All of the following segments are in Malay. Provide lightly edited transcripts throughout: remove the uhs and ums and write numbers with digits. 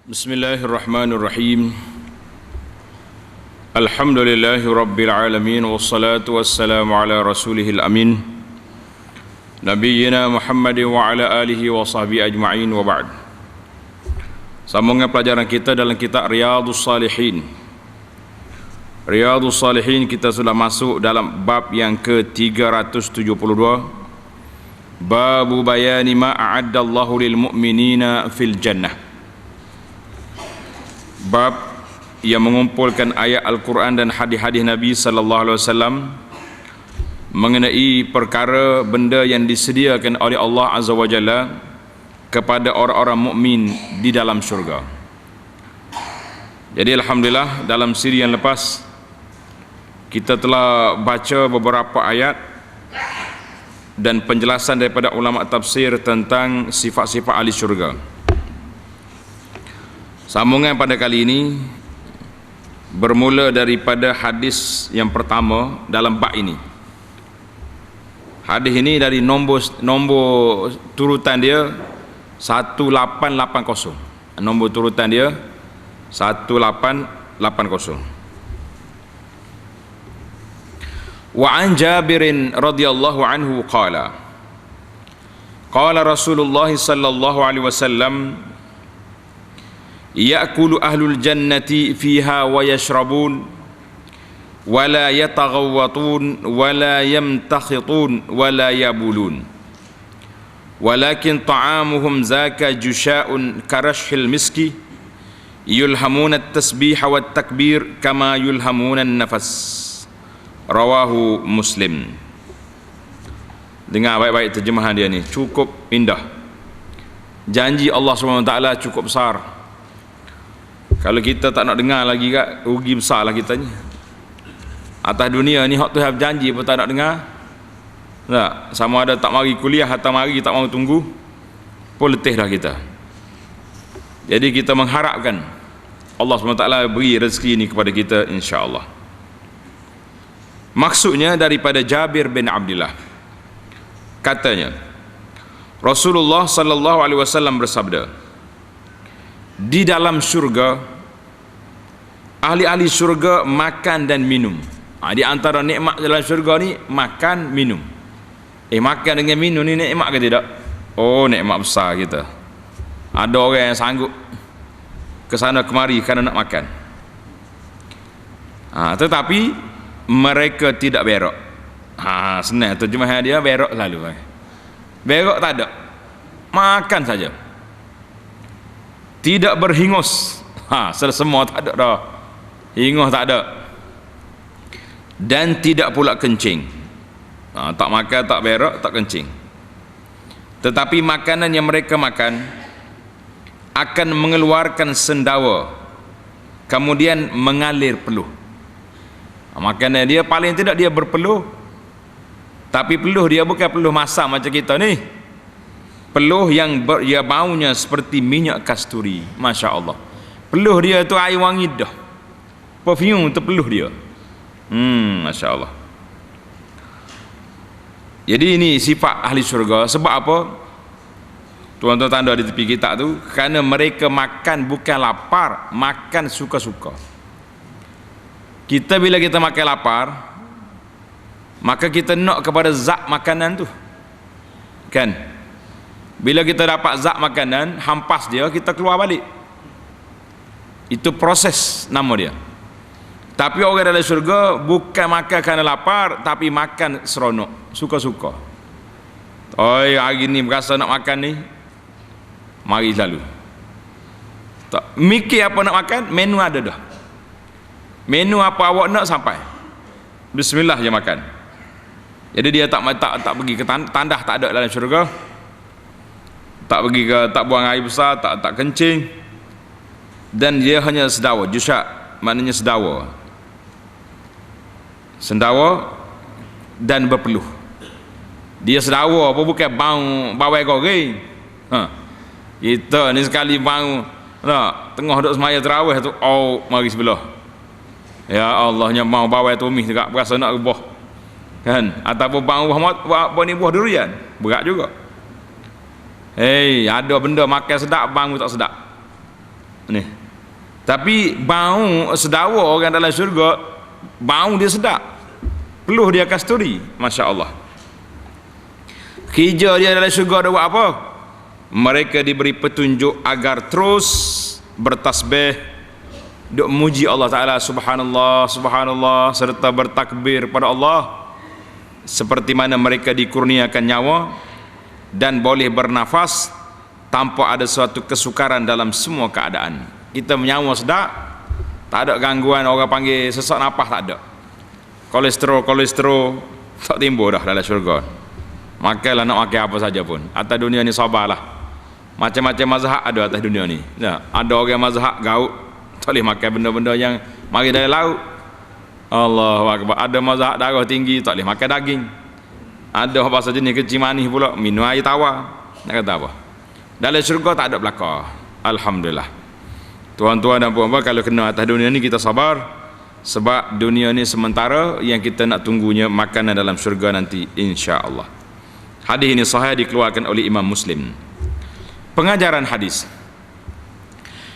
Bismillahirrahmanirrahim. Alhamdulillahi rabbil alamin, wassalatu wassalamu ala rasulihil amin, nabiyyina Muhammad wa ala alihi wa sahbihi ajma'in, wa ba'd. Sambungan pelajaran kita dalam kitab Riyadhus Salihin. Riyadhus Salihin, kita sudah masuk dalam bab yang ke-372, babu bayani ma a'addallahu lil mu'minina fil jannah. Bab yang mengumpulkan ayat Al-Quran dan hadis-hadis Nabi sallallahu alaihi wasallam mengenai perkara benda yang disediakan oleh Allah Azza wa Jalla kepada orang-orang mukmin di dalam syurga. Jadi alhamdulillah, dalam siri yang lepas kita telah baca beberapa ayat dan penjelasan daripada ulama tafsir tentang sifat-sifat ahli syurga. Sambungan pada kali ini bermula daripada hadis yang pertama dalam bab ini. Hadis ini dari nombor turutan dia 1880. Nombor turutan dia 1880. Wa an Jabirin radhiyallahu anhu qala Rasulullah sallallahu alaihi wasallam, ya'kulu ahlul jannati fiha wa yashrabun wa la yataghawwatun wa la yamtakhitun wa la yabulun walakin ta'amuhum zaka jusha'un karashhil miski yulhamuna at-tasbih wa at-takbir kama yulhamuna an-nafas. Rawahu Muslim. Dengar baik-baik terjemahan dia ni, cukup indah. Janji Allah SWT cukup besar. Kalau kita tak nak dengar lagi kat, rugi besar lah kita ni. Atas dunia ni hak Tuhan janji pun tak nak dengar. Tak, sama ada tak mari kuliah atau mari tak mau tunggu, pun letih dah kita. Jadi kita mengharapkan Allah SWT beri rezeki ni kepada kita, insya-Allah. Maksudnya daripada Jabir bin Abdullah, katanya Rasulullah sallallahu alaihi wasallam bersabda, di dalam syurga ahli-ahli syurga makan dan minum. Di antara nikmat dalam syurga ni makan minum. Makan dengan minum ni nikmat ke tidak? Oh, nikmat besar kita. Ada orang yang sanggup ke sana kemari kerana nak makan. Tetapi mereka tidak berak. Senang terjemahan dia, berak selalu. Berak tak ada, makan saja. Tidak berhingus, semua tak ada dah, hingus tak ada, dan tidak pula kencing. Tak makan, tak berak, tak kencing. Tetapi makanan yang mereka makan akan mengeluarkan sendawa, kemudian mengalir peluh. Makanan dia paling tidak dia berpeluh, tapi peluh dia bukan peluh masak macam kita ni. Peluh yang dia baunya seperti minyak kasturi. Masya Allah. Peluh dia tu air wangi dah, perfume tu peluh dia. Masya Allah. Jadi ini sifat ahli syurga. Sebab apa? Tuan-tuan tanda di tepi kitab tu, kerana mereka makan bukan lapar, makan suka-suka. Kita bila kita makan lapar, maka kita nak kepada zat makanan tu, kan? Bila kita dapat zat makanan, hampas dia, kita keluar balik. Itu proses nama dia. Tapi orang dalam syurga bukan makan kerana lapar, tapi makan seronok, suka-suka. Hari ni berasa nak makan ni, mari selalu. Tak mikir apa nak makan, menu ada dah. Menu apa awak nak sampai, bismillah je makan. Jadi dia tak pergi ke tandah, tak ada dalam syurga. Tak pergi ke, tak buang air besar, tak kencing, dan dia hanya sedawa. Jusyak maknanya sedawa dan berpeluh. Dia sedawa apa, bukan bawai goreng. Kita ni sekali bau tengah duk semaya tarawih tu, mari sebelah, ya Allahnya mau bawai tumis juga, berasa nak rebah, kan? Ataupun bau buah durian, berat juga. Ada benda makan sedap, bangun tak sedap. Ni. Tapi bau sedawa orang dalam syurga, bau dia sedap. Peluh dia kasturi, masya-Allah. Kerja dia dalam syurga ada buat apa? Mereka diberi petunjuk agar terus bertasbih, duk muji Allah Taala, subhanallah, subhanallah, serta bertakbir pada Allah, seperti mana mereka dikurniakan nyawa dan boleh bernafas tanpa ada suatu kesukaran dalam semua keadaan. Kita menyawa sedap, tak ada gangguan, orang panggil sesak nafas tak ada. Kolesterol tak timbul dah dalam syurga. Makanlah nak makan apa saja pun. Atas dunia ni sabarlah. Macam-macam mazhab ada atas dunia ni. Ya, ada orang mazhab gaut tak boleh makan benda-benda yang mari dari laut. Allahu akbar. Ada mazhab darah tinggi tak boleh makan daging. Ada bahasa jenis kecil manis pula minum air tawar. Nak kata apa? Dalam syurga tak ada belaka. Alhamdulillah. Tuan-tuan dan puan-puan, kalau kena atas dunia ni kita sabar, sebab dunia ni sementara, yang kita nak tunggunya makanan dalam syurga nanti insya-Allah. Hadis ini sahih, dikeluarkan oleh Imam Muslim. Pengajaran hadis.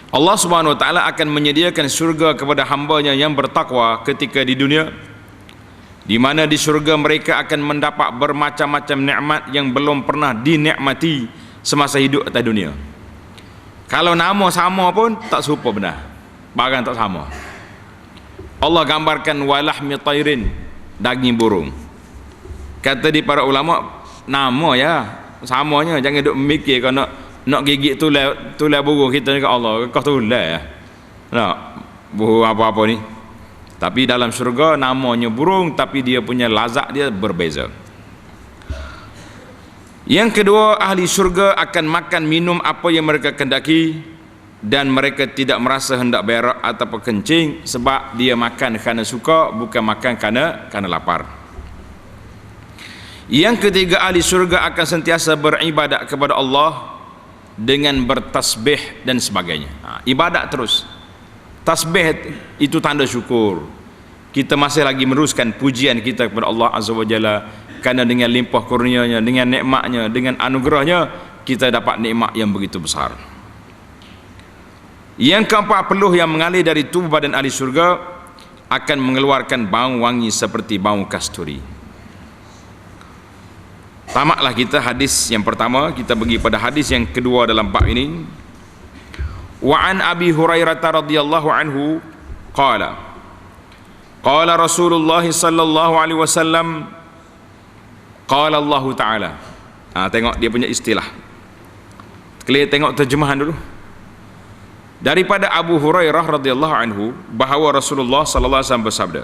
Allah Subhanahu wa taala akan menyediakan syurga kepada hamba-Nya yang bertakwa ketika di dunia, di mana di syurga mereka akan mendapat bermacam-macam nikmat yang belum pernah dinikmati semasa hidup atas dunia. Kalau nama sama pun tak serupa benar, barang tak sama. Allah gambarkan walahmi tairin, daging burung. Kata di para ulama, nama ya samanya, jangan duk mikir kau nak gigit tulai burung kita ni, kat Allah kau tulai ya. Nak burung apa-apa ni. Tapi dalam syurga namanya burung, tapi dia punya lazat dia berbeza. Yang kedua, ahli syurga akan makan minum apa yang mereka kehendaki, dan mereka tidak merasa hendak berak atau kencing, sebab dia makan kerana suka, bukan makan kerana lapar. Yang ketiga, ahli syurga akan sentiasa beribadat kepada Allah dengan bertasbih dan sebagainya. Ibadat terus. Tasbih itu tanda syukur. Kita masih lagi meneruskan pujian kita kepada Allah Azza wa Jalla, kerana dengan limpah kurnia-Nya, dengan nikmat-Nya, dengan anugerah-Nya, kita dapat nikmat yang begitu besar. Yang keempat, peluh yang mengalir dari tubuh badan ahli syurga akan mengeluarkan bau wangi seperti bau kasturi. Tamatlah kita hadis yang pertama, kita pergi pada hadis yang kedua dalam bab ini. Wa an Abi Hurairah radhiyallahu anhu qala qala Rasulullah sallallahu alaihi wasallam qala Allah Taala. Tengok dia punya istilah. Kalian tengok terjemahan dulu. Daripada Abu Hurairah radhiyallahu anhu bahawa Rasulullah sallallahu alaihi wasallam bersabda.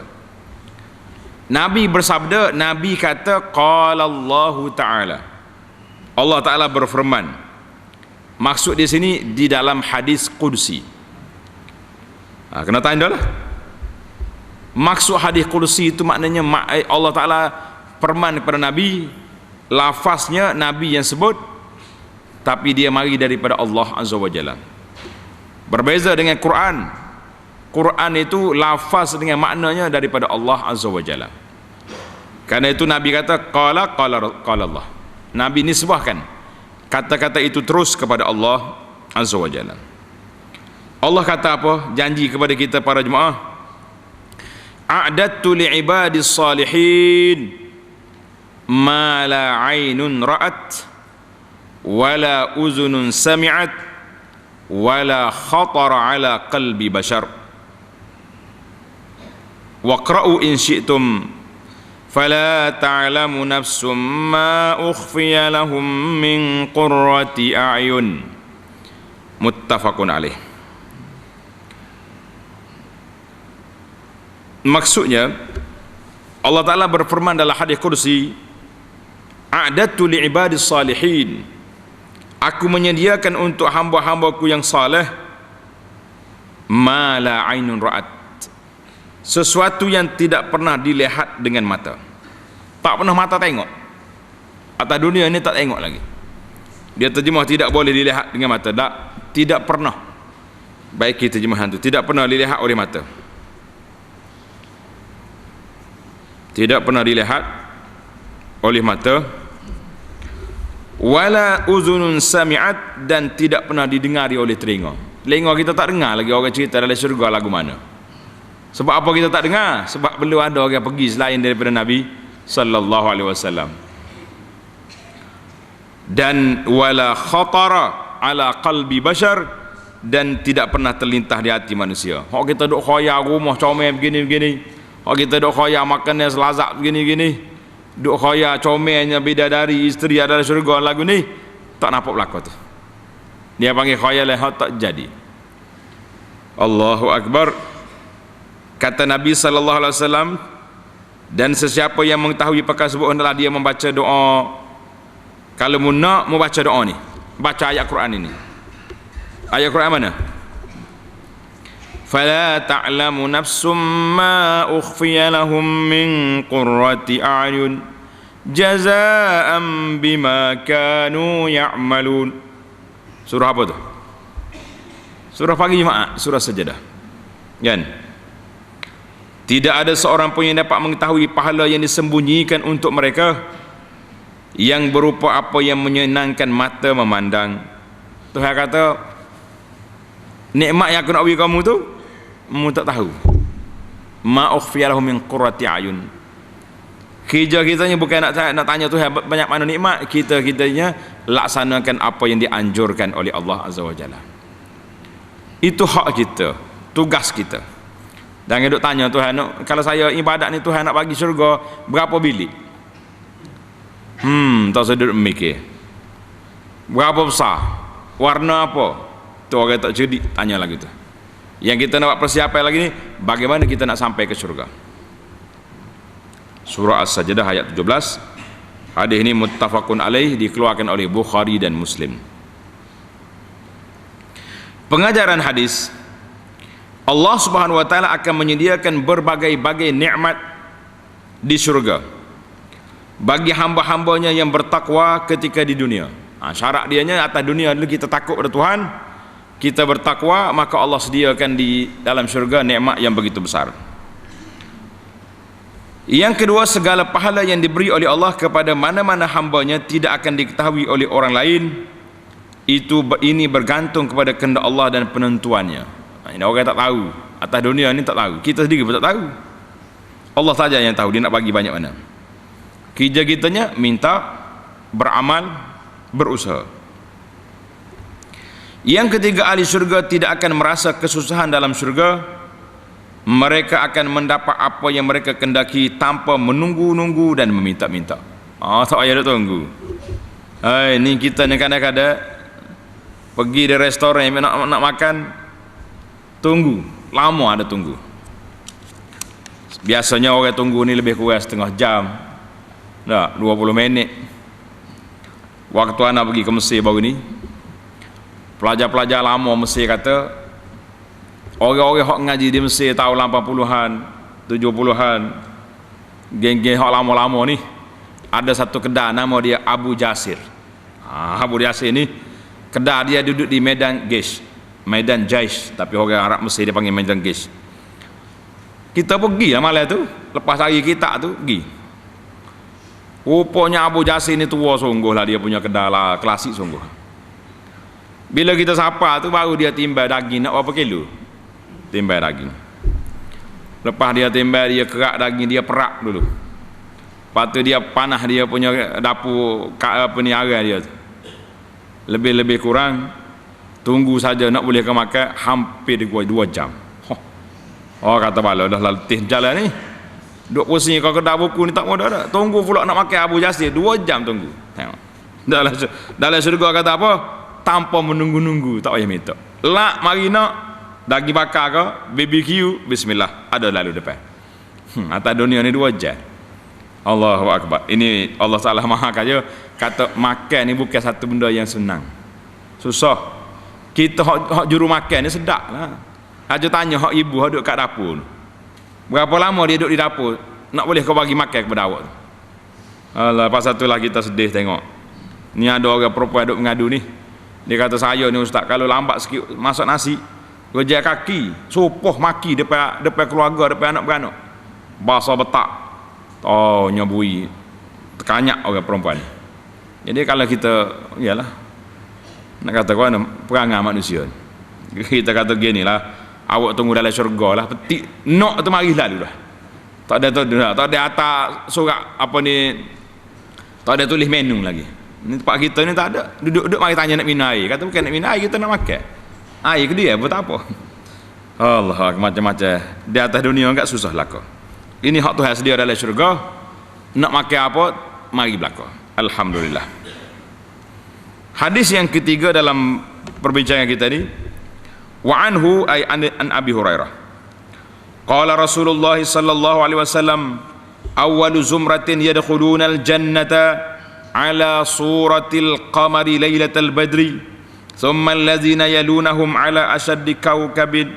Nabi bersabda, Nabi kata qala Allah Taala. Allah Taala berfirman. Maksud di sini di dalam hadis qudsi. Kena tanda lah. Maksud hadis qudsi itu maknanya Allah Taala firman kepada Nabi, lafaznya Nabi yang sebut, tapi dia mari daripada Allah Azza wa Jalla. Berbeza dengan Quran. Quran itu lafaz dengan maknanya daripada Allah Azza wa Jalla. Karena itu Nabi kata qala Allah. Nabi nisbahkan kata-kata itu terus kepada Allah Azza wa Jalla. Allah kata apa? Janji kepada kita para jemaah. A'dattu li'ibadis salihin ma la 'ainun ra'at wa la uzunun sami'at wa la khatara 'ala qalbi bashar. Waqra'u in syi'tum fala ta'lamu nafsum ma ukhfiya lahum min qurrati a'yun. Muttafaqun alaih. Maksudnya Allah Ta'ala berfirman dalam hadis qudsi, a'dattu li'ibadis salihin, aku menyediakan untuk hamba-hambaku yang saleh ma la 'ainun ra'at, sesuatu yang tidak pernah dilihat dengan mata. Tak pernah mata tengok. Atas dunia ini tak tengok lagi. Dia terjemah tidak boleh dilihat dengan mata. Tidak pernah. Baiki terjemahan itu, tidak pernah dilihat oleh mata. Tidak pernah dilihat oleh mata. Wala uzunun sami'at, dan tidak pernah didengari oleh telinga. Telinga kita tak dengar lagi orang cerita dalam syurga lagu mana. Sebab apa kita tak dengar? Sebab belum ada orang pergi selain daripada Nabi sallallahu alaihi wasallam. Dan wala khatara ala qalbi bashar, dan tidak pernah terlintas di hati manusia. Hak kita duk khayal rumah comel begini-begini, hak kita duk khayal makannya selazat begini-begini, duk khayal comelnya bidadari isteri ada dalam syurga lagu ni, tak nampak berlaku tu. Dia panggil khayal yang tak jadi. Allahu Akbar. Kata Nabi sallallahu alaihi wasallam, dan sesiapa yang mengetahui perkara tersebut hendaklah dia membaca doa. Kalau mu nak membaca doa ni, baca ayat Quran ini. Ayat Quran mana? Fala ta'lamu nafsum ma ukhfiya lahum min qurrati a'yun jazaa'an bima kanu ya'malun. Surah apa tu? Surah pagi Jumaat, surah Sajadah. Kan? Tidak ada seorang pun yang dapat mengetahui pahala yang disembunyikan untuk mereka yang berupa apa yang menyenangkan mata memandang. Tuhan kata, nikmat yang aku nak bagi kamu tu, kamu tak tahu. Ma ukhfiya lahum min qurrati ayun. Kita bukan nak tanya Tuhan banyak mana nikmat, kitanya laksanakan apa yang dianjurkan oleh Allah Azza wa Jalla. Itu hak kita, tugas kita. Dan duk tanya Tuhan, kalau saya ibadat ni Tuhan nak bagi syurga berapa bilik? Tak sedut mikir. Berapa besar? Warna apa? Tu orang tak cerdik tanya lagi tu. Yang kita nak buat persiapan lagi ni, bagaimana kita nak sampai ke syurga? Surah As-Sajdah ayat 17. Hadis ini muttafaqun alaih, dikeluarkan oleh Bukhari dan Muslim. Pengajaran hadis, Allah Subhanahu wa taala akan menyediakan berbagai-bagai nikmat di syurga bagi hamba-hambanya yang bertakwa ketika di dunia. Syarat dianya atas dunia dulu kita takut pada Tuhan, kita bertakwa, maka Allah sediakan di dalam syurga nikmat yang begitu besar. Yang kedua, segala pahala yang diberi oleh Allah kepada mana-mana hambanya tidak akan diketahui oleh orang lain. Ini bergantung kepada kehendak Allah dan penentuannya. Ini orang tak tahu, atas dunia ni tak tahu, kita sendiri pun tak tahu. Allah saja yang tahu dia nak bagi banyak mana. Kitanya minta, beramal, berusaha. Yang ketiga, ahli syurga tidak akan merasa kesusahan dalam syurga. Mereka akan mendapat apa yang mereka kendaki tanpa menunggu-nunggu dan meminta-minta. Tak payah tunggu. Ni kita ni kadang-kadang pergi di restoran nak makan, tunggu, lama ada tunggu. Biasanya orang tunggu ni lebih kurang setengah jam, 20 minit. Waktu anak pergi ke Mesir baru ni, pelajar-pelajar lama Mesir kata, orang-orang yang ngaji di Mesir tahun 80-an, 70-an, geng-geng yang lama-lama ni, ada satu kedai nama dia Abu Jasir. Abu Jasir ni kedai dia duduk di Medan Gesh, Medan Jais, tapi orang Arab Mesir dia panggil Medan Gesh. Kita pergi lah malam tu, lepas hari kita tu pergi. Rupanya Abu Jasir ni tua sungguh lah, dia punya kedai lah, klasik sungguh. Bila kita sapa tu baru dia timbal daging, nak berapa kilo? Timbal daging. Lepas dia timbal, dia kerak daging, dia perak dulu. Lepas tu dia panah dia punya dapur peniaga dia tu. Lebih-lebih kurang tunggu saja nak boleh ke makan hampir 2 jam. Kata bala dah letih jalan ni. Duk pusing kau kedai buku ni tak mau dah. Tunggu pula nak makan Abu Jasir 2 jam tunggu. Tengok. Dalam syurga kata apa? Tanpa menunggu-nunggu, tak payah minta. Lak mari nak daging bakar ke BBQ, bismillah, ada lalu depan. Atas dunia ni 2 jam. Allahu Akbar. Ini Allah Taala Maha Kaya kata makan ni bukan satu benda yang senang. Susah. Kita hak juru makan ni sedap lah. Aja tanya hak ibu hak duduk kat dapur. Berapa lama dia duduk di dapur? Nak boleh kau bagi makan kepada awak tu? Alah, pasal itulah kita sedih tengok. Ni ada orang perempuan duduk mengadu ni. Dia kata, saya ni ustaz, kalau lambat sikit masak nasi, kerja kaki, supoh maki depan keluarga, depan anak beranak. Basah betak. Nyabui. Terkanyak orang perempuan. Jadi kalau kita, iyalah, nak kata kau perangai manusia. Kita kata gini lah, awak tunggu dalam syurga lah, petik nok tu mari lalu lah. Tak ada atas surat apa ni, tak ada tulis menu lagi. Ni tempat kita ni tak ada. Duduk-duduk mari tanya nak minum air. Kata bukan nak minum air, kita nak makan. Air ke dia apa tak apa. Allah, macam-macam. Di atas dunia enggak susah belaka. Ini hak Tuhan sedia dalam syurga. Nak makan apa, mari belaka. Alhamdulillah. Hadis yang ketiga dalam perbincangan kita ni, wa anhu ay an Abi Hurairah. Qala Rasulullah sallallahu alaihi wasallam, awwalu zumratin yadkhulunal jannata ala suratil qamari lailatal badri, thumma allazina yalunahum ala ashaddi kawkabid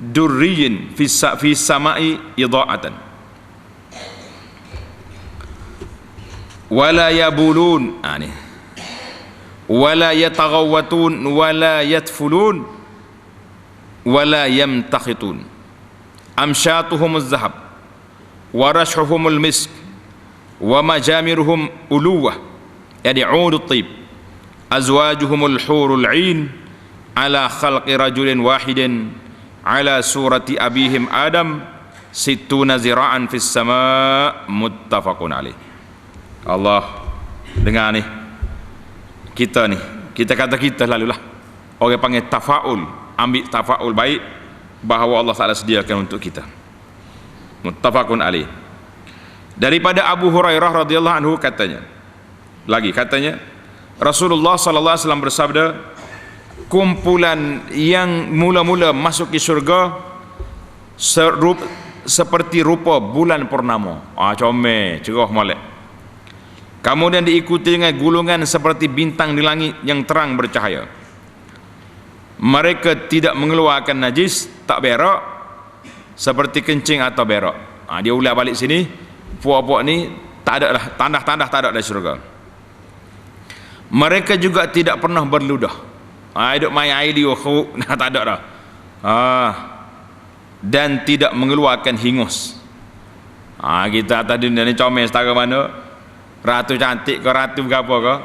durriyin fi samai idha'atan wala yabulun wala yataghawwatun wala yatfulun wala yamtakhitun amsyatuhumuz zahab wa rashuhumul misk wa majamiruhum uluwah yani udut tib azwajuhumul hurul 'ain ala khalqi rajulin wahidin ala surati abihim Adam sittuna zira'an fis sama' muttafaqun alaih. Allah, dengar ni, kita kata kita lalulah orang panggil tafaul, ambil tafaul baik bahawa Allah Ta'ala sediakan untuk kita. Muttafaqun alaih. Daripada Abu Hurairah radhiyallahu anhu katanya Rasulullah sallallahu alaihi wasallam bersabda, kumpulan yang mula-mula masuk ke syurga seperti rupa bulan purnama. Comel, cerah molek. Kemudian diikuti dengan gulungan seperti bintang di langit yang terang bercahaya. Mereka tidak mengeluarkan najis, tak berak seperti kencing atau berak. Dia ulang balik sini, puak-puak ni tak ada lah, tandah-tandah tak ada dalam syurga. Mereka juga tidak pernah berludah. Hidup main air dia, tak ada dah. Dan tidak mengeluarkan hingus. Kita atas dunia ni comel setara mana? Ratu cantik ke ratu ke apa ke?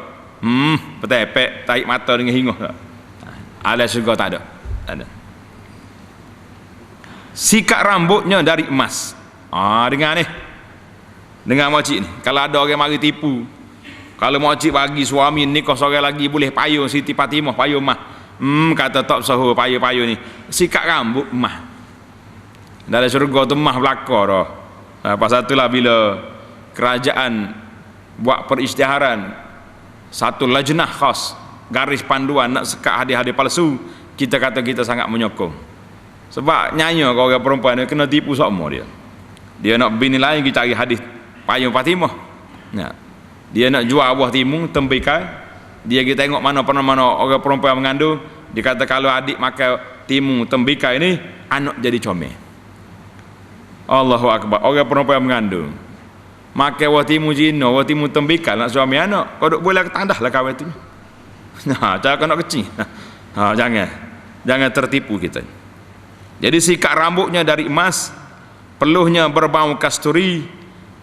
Petepek, tarik mata dengan hingus tak? Alam syurga tak ada. Sikat rambutnya dari emas. Dengar ni, dengar makcik ni. Kalau ada orang mari tipu, kalau makcik bagi suami nikah seorang lagi boleh payung Siti Fatimah, payung emas. Kata tak sahur payung ni. Sikat rambut emas. Dalam syurga tu emas belaka dah. Pasal itulah bila kerajaan buat perisytiharan satu lajnah khas, garis panduan nak sekat hadis-hadis palsu, kita kata kita sangat menyokong. Sebab nyanyi kalau orang perempuan dia kena tipu semua dia nak bini lain pergi cari hadis payung Fatimah. Dia nak jual buah timun tembikai, dia pergi tengok mana orang perempuan mengandung, dia kata kalau adik makan timun tembikai ni anak jadi comel. Allahu Akbar. Orang perempuan mengandung makan buah timun Cina, buah timun tembikai nak suami anak, kau duk boleh tandah lah kawan tu. Cara nak kecil. Jangan tertipu kita. Jadi sikat rambutnya dari emas, peluhnya berbau kasturi,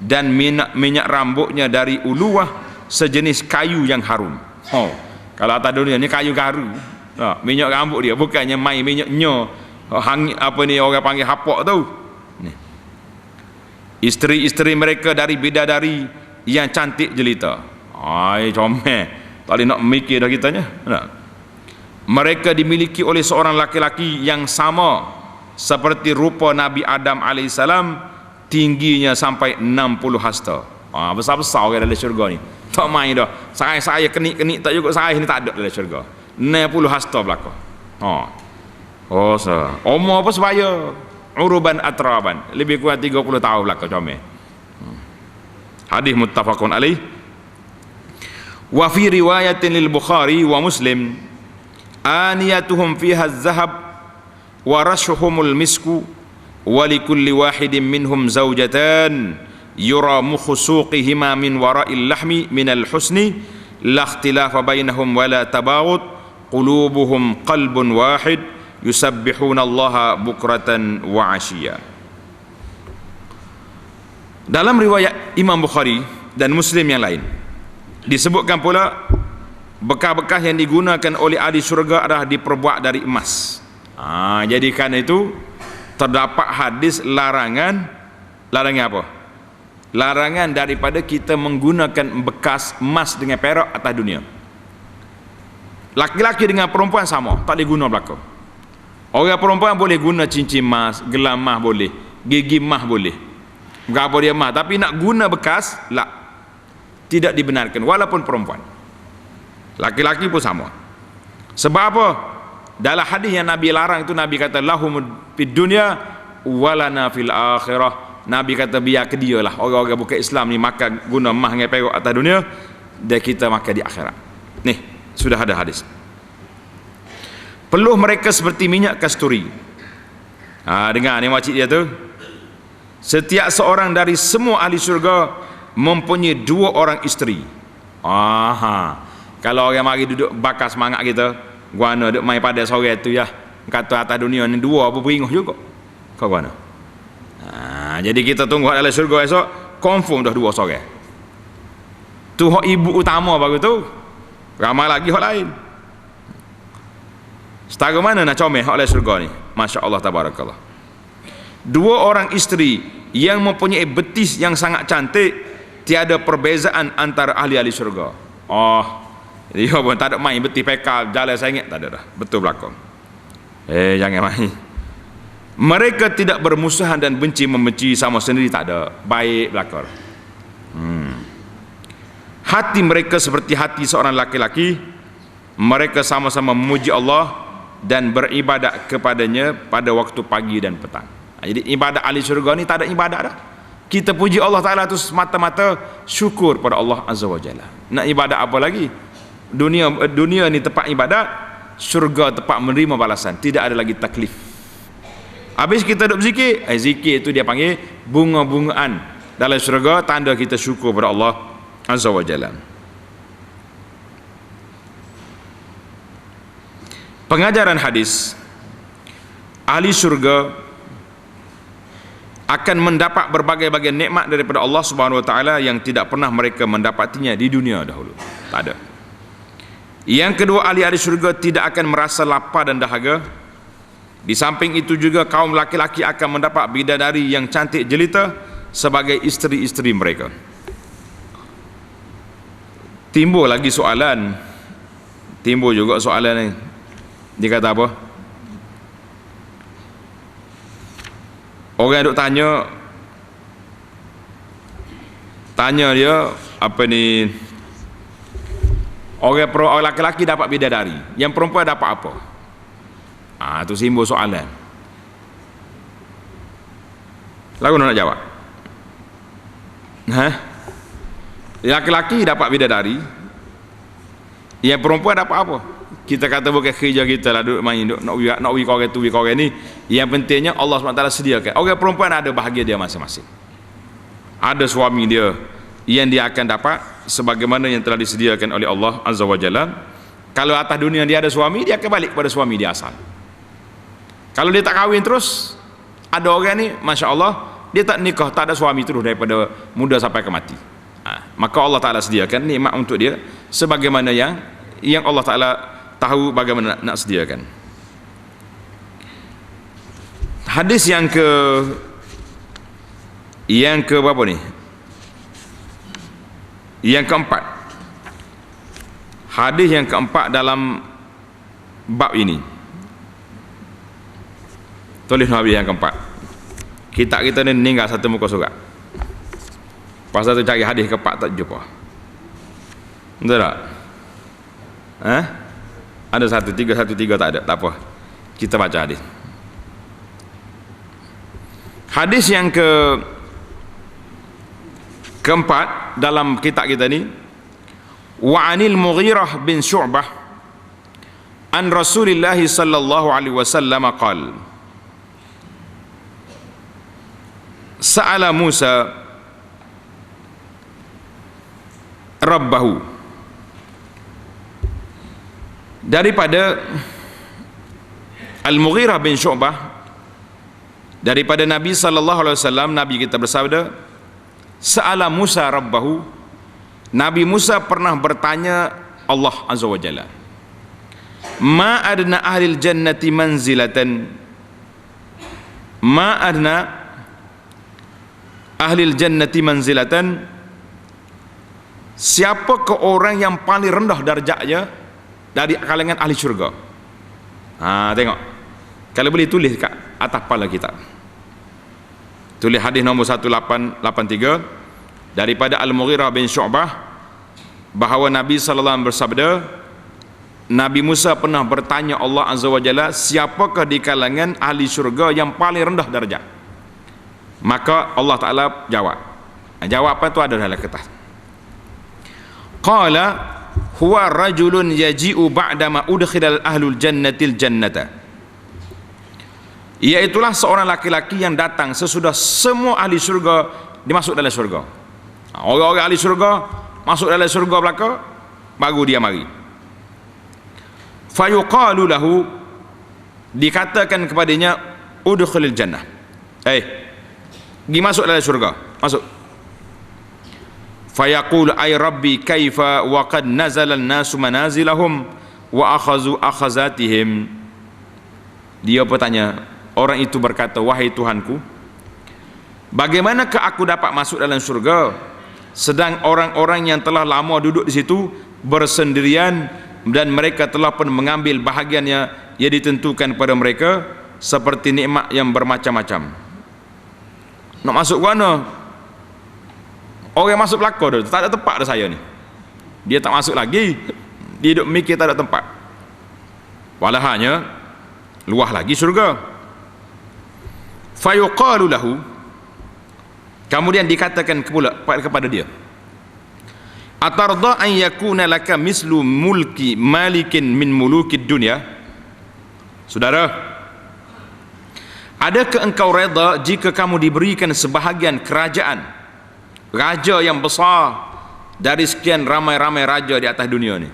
dan minyak rambutnya dari uluwah, sejenis kayu yang harum. Kalau atas dunia ni kayu garu. Minyak rambut dia bukannya main minyaknya apa ni orang panggil hapak tu. Isteri-isteri mereka dari bidadari yang cantik jelita. Comel. Tak boleh nak mikir dah kitanya. Mereka dimiliki oleh seorang laki-laki yang sama seperti rupa Nabi Adam AS, tingginya sampai 60 hasta. Besar-besar orang dalam syurga ni. Tak main dah. Saya kenik-kenik tak juga saya ni tak ada dalam syurga. 60 hasta belaka. Umur apa sebaya? Uruban atraban, lebih kurang 30 tahun belaka comel. Hadis muttafaqun alaih. Wa fi riwayatin lil Bukhari wa Muslim, aniyatuhum fiha az-zahab wa rashuhumul misku wa likulli wahidin minhum zawjatan yura mukhu suqihima min wara'il lahmi minal husni la ikhtilafa bainahum wa la tabaghut qulubuhum qalbun wahid yusabbihuna Allaha bukratan wa ashiya. Dalam riwayat Imam Bukhari dan Muslim yang lain disebutkan pula bekas-bekas yang digunakan oleh ahli syurga adalah diperbuat dari emas. Jadi karena itu terdapat hadis larangan apa? Larangan daripada kita menggunakan bekas emas dengan perak atas dunia. Laki-laki dengan perempuan sama, tak boleh guna belaka. Orang perempuan boleh guna cincin emas, gelang emas boleh, gigi emas boleh, berapa dia emas, tapi nak guna bekas, tidak dibenarkan, walaupun perempuan. Laki-laki pun sama. Sebab apa? Dalam hadis yang Nabi larang itu, Nabi kata lahum fid dunya walana fil akhirah. Nabi kata biar ke dia lah orang-orang bukan Islam ni makan guna emas dengan perak atas dunia, dan kita makan di akhirat. Nih, sudah ada hadis. Peluh mereka seperti minyak kasturi. Dengar ni makcik dia tu. Setiap seorang dari semua ahli syurga mempunyai 2 orang isteri. Kalau orang mari duduk bakar semangat kita, guana duk main pada sore tu ya, kata atas dunia ni 2 apa beringuh juga. Kau guana. Jadi kita tunggu dalam syurga esok confirm dah 2 sore. Tu hak ibu utama baru tu. Ramai lagi hak lain. Setara mana nak comel hak dalam syurga ni? Masya-Allah tabarakallah. 2 orang isteri yang mempunyai betis yang sangat cantik, tiada perbezaan antara ahli-ahli syurga. Dia pun tak ada main betis pekal jalan sengit, tak ada dah. Betul belakang. Jangan main. Mereka tidak bermusuhan dan benci membenci sama sendiri, tak ada. Baik belakang. Hati mereka seperti hati seorang laki-laki. Mereka sama-sama memuji Allah dan beribadat kepadanya pada waktu pagi dan petang. Jadi ibadat ahli syurga ni tak ada ibadat dah. Kita puji Allah Ta'ala tu semata-mata syukur pada Allah Azza wa Jalla. Nak ibadat apa lagi? Dunia ni tempat ibadat, syurga tempat menerima balasan. Tidak ada lagi taklif. Habis kita duduk zikir, zikir itu dia panggil bunga-bungaan dalam syurga, tanda kita syukur pada Allah Azza wa Jalla. Pengajaran hadis, ahli syurga akan mendapat berbagai-bagai nikmat daripada Allah Subhanahu wa taala yang tidak pernah mereka mendapatinya di dunia dahulu. Tak ada. Yang kedua, ahli-ahli syurga tidak akan merasa lapar dan dahaga. Di samping itu juga kaum laki-laki akan mendapat bidadari yang cantik jelita sebagai isteri-isteri mereka. Timbul lagi soalan. Timbul juga soalan ni. Dia kata apa? Orang duk tanya dia apa ni, orang laki-laki dapat bidadari, yang perempuan dapat apa? Tu simbol soalan. Lagu nak jawab? Laki-laki dapat bidadari, yang perempuan dapat apa? Kita kata bukan kerja kita lah duduk main, duduk nak wik orang tu wik orang ni. Yang pentingnya Allah SWT sediakan. Orang perempuan ada bahagia dia masing-masing. Ada suami dia yang dia akan dapat sebagaimana yang telah disediakan oleh Allah Azza wa Jalla. Kalau atas dunia dia ada suami, dia akan balik kepada suami dia asal. Kalau dia tak kahwin terus, ada orang ni Masya Allah, dia tak nikah, tak ada suami terus daripada muda sampai ke mati. Maka Allah Ta'ala sediakan nikmat untuk dia sebagaimana yang Allah Ta'ala tahu bagaimana nak sediakan. Hadis yang ke berapa ni? Yang keempat. Hadis yang keempat dalam bab ini. Tulis hadis yang keempat. Kitab kita ni tinggal satu muka surat. Pasal tu cari hadis keempat tak jumpa. Betul tak? Ada 113 tak ada, tak apa. Kita baca hadis. Hadis yang keempat dalam kitab kita ni, wa anil Mughirah bin Syu'bah an Rasulillah sallallahu alaihi wasallam qala sa'ala Musa rabbahu. Daripada Al-Mughirah bin Syu'bah, daripada Nabi sallallahu alaihi wasallam, Nabi kita bersabda, sa'ala Musa rabbahu, Nabi Musa pernah bertanya Allah Azza wa Jalla, ma adna ahlil jannati manzilatan, ma adna ahlil jannati manzilatan, siapa ke orang yang paling rendah darjatnya dari kalangan ahli syurga. Tengok, kalau boleh tulis kat atas kepala kita, tulis hadis nombor 1883 daripada Al-Mughirah bin Syu'bah, bahawa Nabi sallallahu alaihi wasallam bersabda, Nabi Musa pernah bertanya Allah Azza wa Jalla, siapakah di kalangan ahli syurga yang paling rendah darjat? Maka Allah Ta'ala jawab. Jawapan itu ada dalam kertas. Qala huwa rajulun yaji'u ba'dama udkhilal ahlul jannatil jannata. Iaitulah seorang laki-laki yang datang sesudah semua ahli syurga dimasuk dalam syurga. Orang-orang ahli syurga masuk dalam syurga belaka, baru dia mari. Fayuqalu lahu, dikatakan kepadanya, udkhilil jannah, pergi masuk dalam syurga, masuk. Fayaqul ay rabbi kaifa wa qad nazala an-nasu manazilahum wa akhazu akhazatihim. Dia bertanya, orang itu berkata, wahai Tuhanku, bagaimanakah aku dapat masuk dalam syurga sedang orang-orang yang telah lama duduk di situ bersendirian dan mereka telah pun mengambil bahagiannya yang ditentukan pada mereka seperti nikmat yang bermacam-macam. Nak masuk ke mana? Orang masuk belakang dah, tak ada tempat dah saya ni. Dia tak masuk lagi, dia duduk mikir tak ada tempat. Walahanya luah lagi syurga. Fayuqalu lahu, kemudian dikatakan kepada dia, atarda an yakuna laka mislu mulki malikin min mulukid dunya. Saudara, adakah engkau reda jika kamu diberikan sebahagian kerajaan raja yang besar dari sekian ramai-ramai raja di atas dunia ni?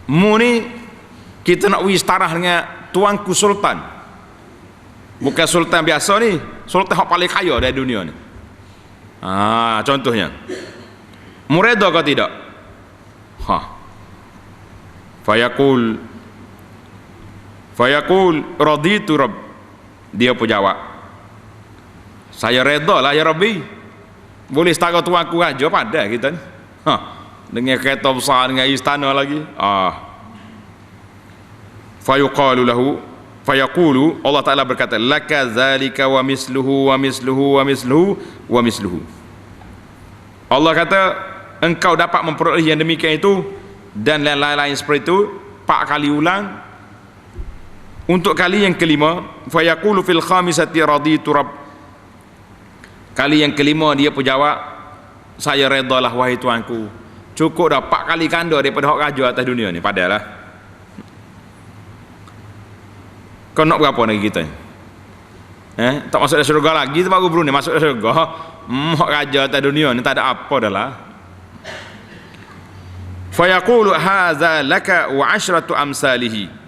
Mu ni kita nak wistarah dengan tuanku sultan, bukan sultan biasa ni, sultan yang paling kaya dari dunia ni. Contohnya, mu reda ke tidak? Fayaqul raditu rabb. Dia pun jawab, saya reda lah ya Rabbi. Boleh setara tuanku raja pada kita ni. Dengan kereta besar, dengan istana lagi. Fayuqalu lahu, fayaqulu, Allah Ta'ala berkata, laka zalika wa misluhu wa misluhu wa misluhu wa misluhu. Allah kata, engkau dapat memperoleh yang demikian itu dan lain-lain seperti itu 4 kali ulang. Untuk kali yang kelima, fayaqulu fil khamisati raditu rabb. Kali yang kelima dia pun jawab, saya redalah wahai tuanku. Cukup dah 4 kali ganda daripada hak raja atas dunia ni. Padahal kau nak berapa lagi kita ni? Tak masuk dalam syurga lagi, tu baru berani masuk dalam syurga. Hak raja atas dunia ni tak ada apa dah lah. Fayaqulu hadza laka wa 'ashratu amsalihi.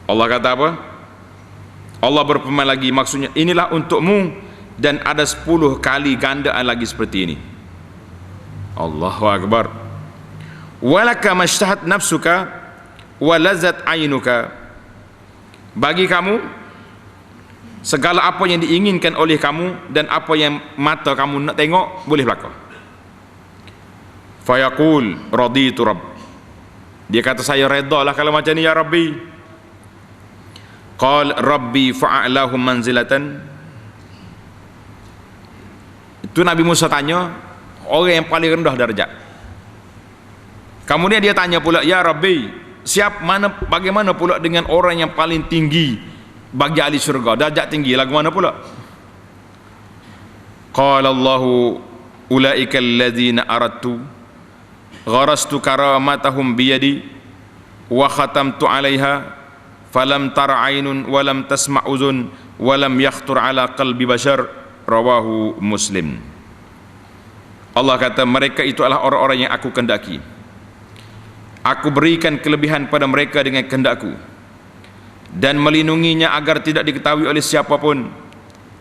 Allah kata apa? Allah berfirman lagi, maksudnya inilah untukmu dan ada 10 kali gandaan lagi seperti ini. Allahu Akbar. Walaka mashtahat nafsuka wa lazat ainuka. Bagi kamu segala apa yang diinginkan oleh kamu dan apa yang mata kamu nak tengok boleh berlaku. Fayaqul raditu rabb. Dia kata, saya redalah kalau macam ni ya Rabbi. Qal rabbi fa'alahum manzilatan. Itu Nabi Musa tanya orang yang paling rendah darjat. Kemudian dia tanya pula, ya Rabbi, bagaimana pula dengan orang yang paling tinggi bagi ahli syurga, darjat tinggi lagu mana pula? Qala Allahu ulaika alladzina aradtu gharastu karamatahum biyadi wa khatamtu 'alaiha falam tara 'ainun wa lam tasma' uzun wa lam yakhtur 'ala qalbi bashar. Rawahu Muslim. Allah kata, mereka itu adalah orang-orang yang aku kehendaki. Aku berikan kelebihan pada mereka dengan kehendakku dan melindunginya agar tidak diketahui oleh siapapun.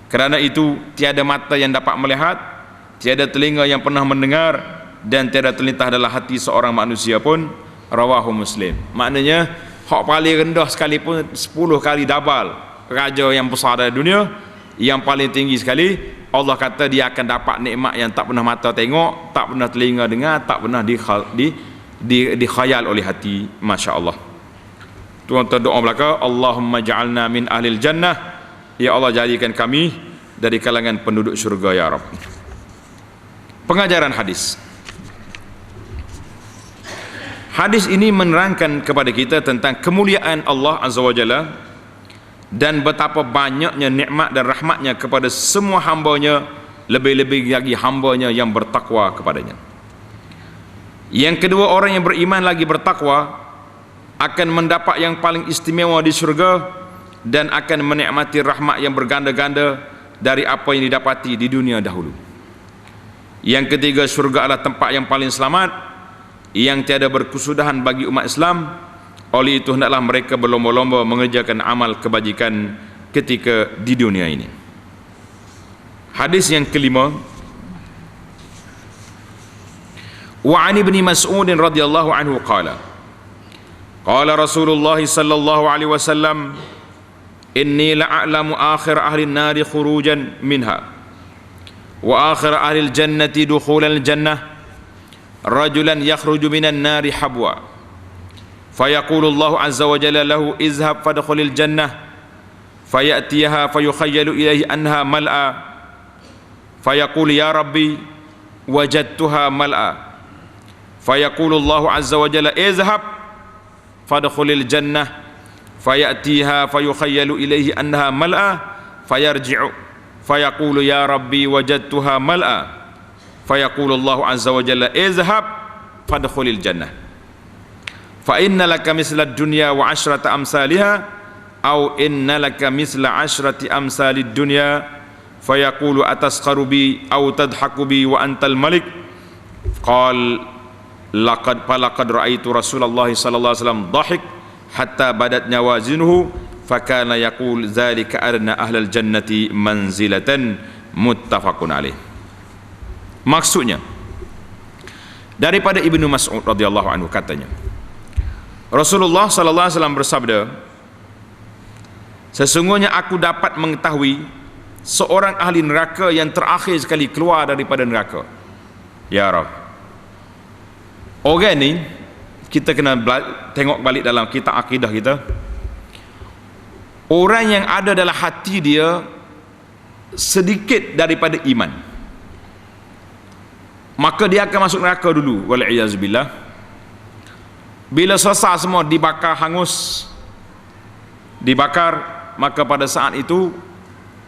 Kerana itu tiada mata yang dapat melihat, tiada telinga yang pernah mendengar, dan tiada terlintas dalam hati seorang manusia pun Rawahu Muslim. Maknanya hak paling rendah sekalipun 10 kali double raja yang besar dari dunia, yang paling tinggi sekali, Allah kata dia akan dapat nikmat yang tak pernah mata tengok, tak pernah telinga dengar, tak pernah dikhayal oleh hati. Masya Allah. Tuan-tuan doa belaka, Allahumma ja'alna min ahlil jannah. Ya Allah, jadikan kami dari kalangan penduduk syurga ya Rabb. Pengajaran hadis. Hadis ini menerangkan kepada kita tentang kemuliaan Allah Azza wa Jalla dan betapa banyaknya nikmat dan rahmatnya kepada semua hambanya, lebih-lebih lagi hambanya yang bertakwa kepadanya. Yang kedua, orang yang beriman lagi bertakwa akan mendapat yang paling istimewa di syurga dan akan menikmati rahmat yang berganda-ganda dari apa yang didapati di dunia dahulu. Yang ketiga, syurga adalah tempat yang paling selamat yang tiada berkesudahan bagi umat Islam. Oleh itu hendaklah mereka berlomba-lomba mengerjakan amal kebajikan ketika di dunia ini. Hadis yang kelima, wa an ibni Mas'ud radhiyallahu anhu qala qala Rasulullah sallallahu alaihi wasallam inni la'alamu akhir ahli an-nar khurujan minha wa akhir ahli al-jannati dukhulan al-jannah rajulan yakhruju minan nari habwa fayaqulu Allah azza wa jalla lahu izhab fadkhulil jannah fayatiha fayukhayyalu ilaihi anha mal'a fayaqulu ya rabbi wajadtuha mal'a fayaqulu Allah azza wa jalla izhab fadkhulil jannah fayatiha fayukhayyalu ilaihi anha mal'a fayarji'u fayaqulu ya rabbi wajadtuha mal'a fayaqulu Allah azza wa jalla izhab fadkhulil jannah fa inna laka misla dunya wa ashrata amsalha aw inna laka misla ashrati amsalid dunya fayaqulu ataskharu bi aw tadhaku bi wa antal malik qal laqad ra'aitu Rasulullah sallallahu alaihi wasallam dhahik hatta badat nawazinuhu fakana yaqul dzalika adna ahlal jannati manzilatan muttafaqun alaih. Maksudnya daripada Ibnu Mas'ud radhiyallahu anhu katanya, Rasulullah sallallahu alaihi wasallam bersabda, sesungguhnya aku dapat mengetahui seorang ahli neraka yang terakhir sekali keluar daripada neraka. Ya Rabb, orang ni kita kena tengok balik dalam kitab akidah kita. Orang yang ada dalam hati dia sedikit daripada iman, maka dia akan masuk neraka dulu, wal'iyazubillah. Bila selesai semua dibakar hangus, dibakar, maka pada saat itu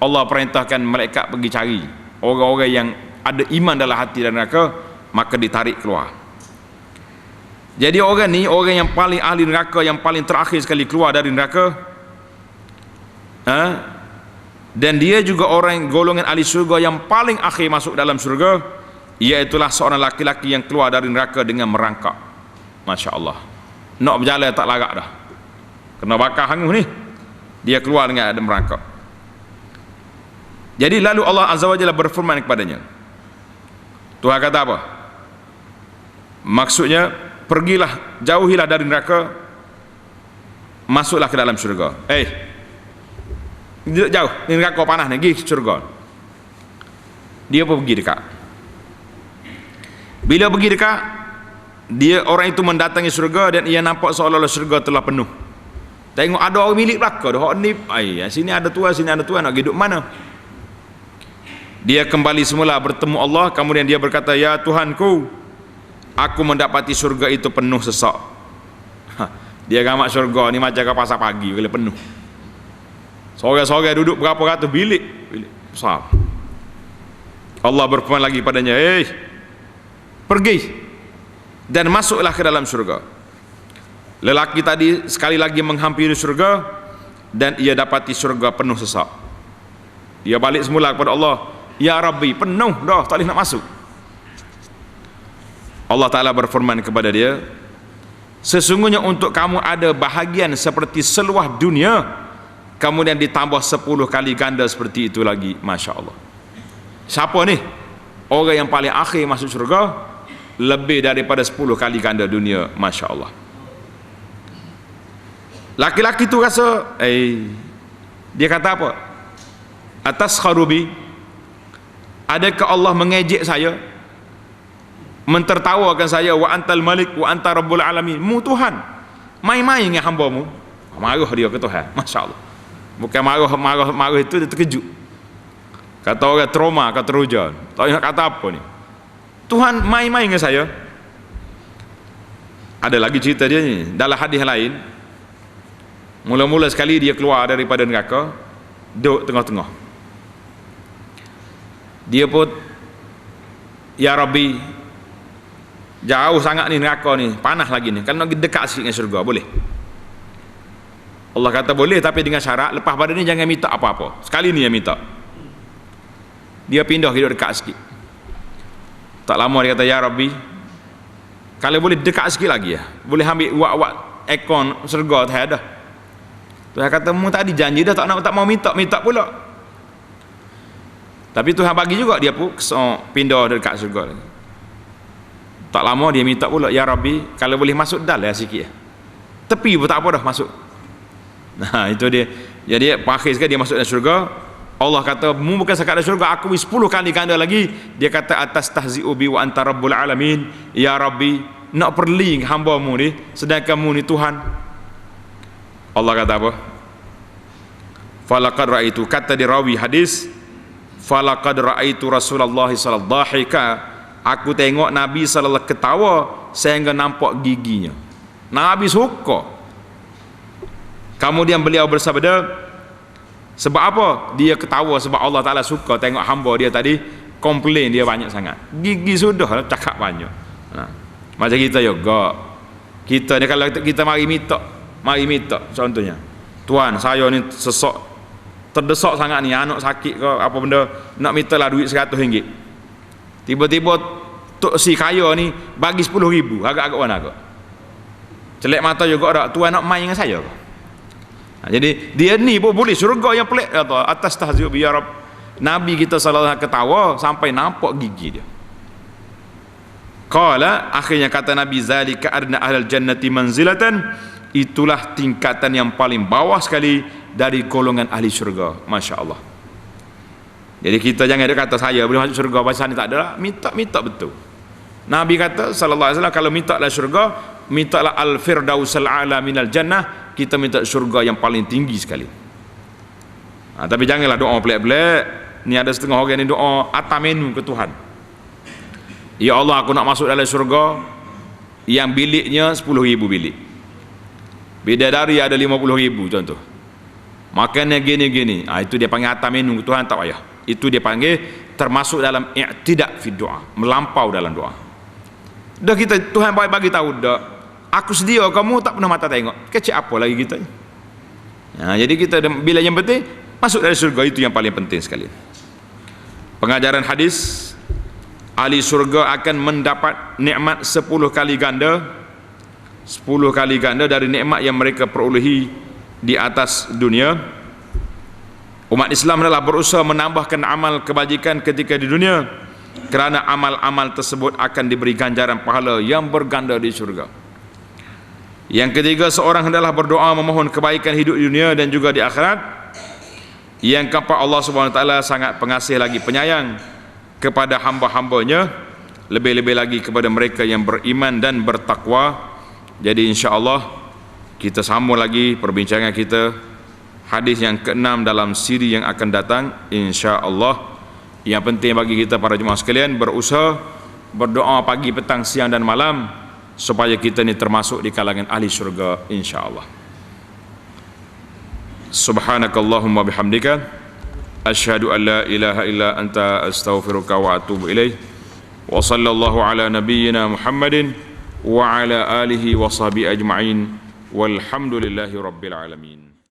Allah perintahkan malaikat pergi cari orang-orang yang ada iman dalam hati dan neraka, maka ditarik keluar. Jadi orang ni, orang yang paling ahli neraka, yang paling terakhir sekali keluar dari neraka, dan dia juga orang golongan ahli syurga yang paling akhir masuk dalam syurga, iaitulah seorang laki-laki yang keluar dari neraka dengan merangkak. Masya Allah, nak berjalan tak larat dah, kena bakar hangus ni, dia keluar dengan ada merangkak. Jadi lalu Allah Azza wa Jalla berfirman kepadanya, Tuhan kata apa? Maksudnya, pergilah, jauhilah dari neraka, masuklah ke dalam syurga. Jauh, ni neraka panas ni, pergi syurga. Dia pun pergi dekat. Bila pergi dekat, dia orang itu mendatangi syurga dan ia nampak seolah-olah syurga telah penuh. Tengok ada orang milik belaka dah, ni sini ada tuan, sini ada tuan, nak hidup mana? Dia kembali semula bertemu Allah, kemudian dia berkata, ya Tuhanku, aku mendapati syurga itu penuh sesak. Dia gamak syurga ni macam ke pasar pagi bila penuh. Sore-sore duduk berapa ratus bilik besar. Allah berfirman lagi padanya, pergi dan masuklah ke dalam syurga. Lelaki tadi sekali lagi menghampiri syurga dan ia dapati syurga penuh sesak. Dia balik semula kepada Allah, ya Rabbi, penuh dah, tak boleh nak masuk. Allah Ta'ala berfirman kepada dia, sesungguhnya untuk kamu ada bahagian seperti seluah dunia, kemudian ditambah 10 kali ganda seperti itu lagi. Masya Allah. Siapa ni? Orang yang paling akhir masuk syurga, lebih daripada 10 kali ganda dunia. Masya Allah. Laki-laki tu rasa, dia kata apa? Atas kharubi, adakah Allah mengejek saya, mentertawakan saya, wa antal malik wa anta rabbul alamin, mu Tuhan main-main dengan hamba-Mu. Marah dia ke Tuhan, masya-Allah. Bukan marah itu dia terkejut. Kata orang trauma, kata teruja, tak nak kata apa ni, Tuhan main-main dengan saya. Ada lagi cerita dia ni dalam hadis lain. Mula-mula sekali dia keluar daripada neraka, duduk tengah-tengah. Dia pun, ya Rabbi, jauh sangat ni neraka ni, panas lagi ni, kalau nak dekat sikit dengan syurga boleh? Allah kata boleh, tapi dengan syarat lepas pada ni jangan minta apa-apa, sekali ni yang minta. Dia pindah hidup dekat sikit. Tak lama dia kata, ya Rabbi, kalau boleh dekat sikit lagi ya, boleh ambil wak-wak ekon syurga tak ada. Tuhan kata, mu tadi janji dah, tak mau minta pula. Tapi Tuhan bagi juga dia pun pindah dekat syurga. Tak lama dia minta pula, ya Rabbi, kalau boleh masuk dalam sikit ya, tepi pun tak apa dah masuk. Nah itu dia. Jadi akhir sekali dia masuk dalam syurga. Allah kata, mu bukan sekadar syurga, aku 10 kali ganda lagi. Dia kata, atas tahzi'u bi wa anta rabbul alamin, ya Rabbi, nak perling hamba-Mu ni sedangkan Mu ni Tuhan. Allah kata apa? Falaqad ra'aitu, kata di rawi hadis, falaqad ra'aitu Rasulullah sallallahu alaihi wasallam, aku tengok Nabi sallallahu ketawa sehingga nampak giginya. Nabi suka. Kemudian beliau bersabda, sebab apa? Dia ketawa sebab Allah Ta'ala suka tengok hamba dia tadi komplain dia banyak sangat. Gigi sudah cakap banyak. Macam kita juga. Kita ni kalau kita mari minta contohnya, Tuan saya ni terdesak sangat ni, anak sakit ke apa benda, nak minta lah duit RM100. Tiba-tiba tok si kaya ni bagi RM10,000, agak-agak mana agak celek mata juga tak, Tuan nak main dengan saya ke? Jadi dia ni pun boleh syurga yang pelik atau atas tahzi'u bi ya Rabb. Nabi kita sallallahu alaihi ketawa sampai nampak gigi dia. Qala, akhirnya kata Nabi, zalika adna ahlal jannati manzilatan, itulah tingkatan yang paling bawah sekali dari golongan ahli syurga. Masya Allah. Jadi kita jangan ada kata saya boleh masuk syurga, pasal ni tak ada, minta betul. Nabi kata sallallahu alaihi wasallam, kalau minta lah syurga, mintalah al-firdausal a'la minal jannah, kita minta syurga yang paling tinggi sekali. Tapi janganlah doa pelik-pelik. Ni ada setengah orang ni doa atamenu ke Tuhan, ya Allah, aku nak masuk dalam syurga yang biliknya 10,000 bilik, bidadari ada 50,000 contoh, makannya gini-gini. Itu dia panggil atamenu ke Tuhan, tak payah. Itu dia panggil termasuk dalam i'tidak fi doa, melampau dalam doa. Dah kita Tuhan bagi tahu dah, aku sedia, kamu tak pernah mata tengok, kecil apa lagi kita. Jadi kita bila yang penting masuk dari surga, itu yang paling penting sekali. Pengajaran hadis, ahli surga akan mendapat nikmat 10 kali ganda, 10 kali ganda dari nikmat yang mereka perolehi di atas dunia. Umat Islam adalah berusaha menambahkan amal kebajikan ketika di dunia, kerana amal-amal tersebut akan diberi ganjaran pahala yang berganda di surga. Yang ketiga, seorang hendaklah berdoa memohon kebaikan hidup di dunia dan juga di akhirat. Yang keempat, Allah Subhanahu Wa Taala sangat pengasih lagi penyayang kepada hamba-hambanya, lebih-lebih lagi kepada mereka yang beriman dan bertakwa. Jadi insya-Allah kita sambung lagi perbincangan kita hadis yang ke-6 dalam siri yang akan datang insya-Allah. Yang penting bagi kita para jemaah sekalian, berusaha berdoa pagi, petang, siang dan malam supaya kita ni termasuk di kalangan ahli syurga insya-Allah. Subhanakallahumma bihamdika asyhadu an la ilaha illa anta astaghfiruka wa atubu ilaih. Wa sallallahu ala nabiyyina Muhammadin wa ala alihi wa sahbihi ajma'in walhamdulillahi rabbil alamin.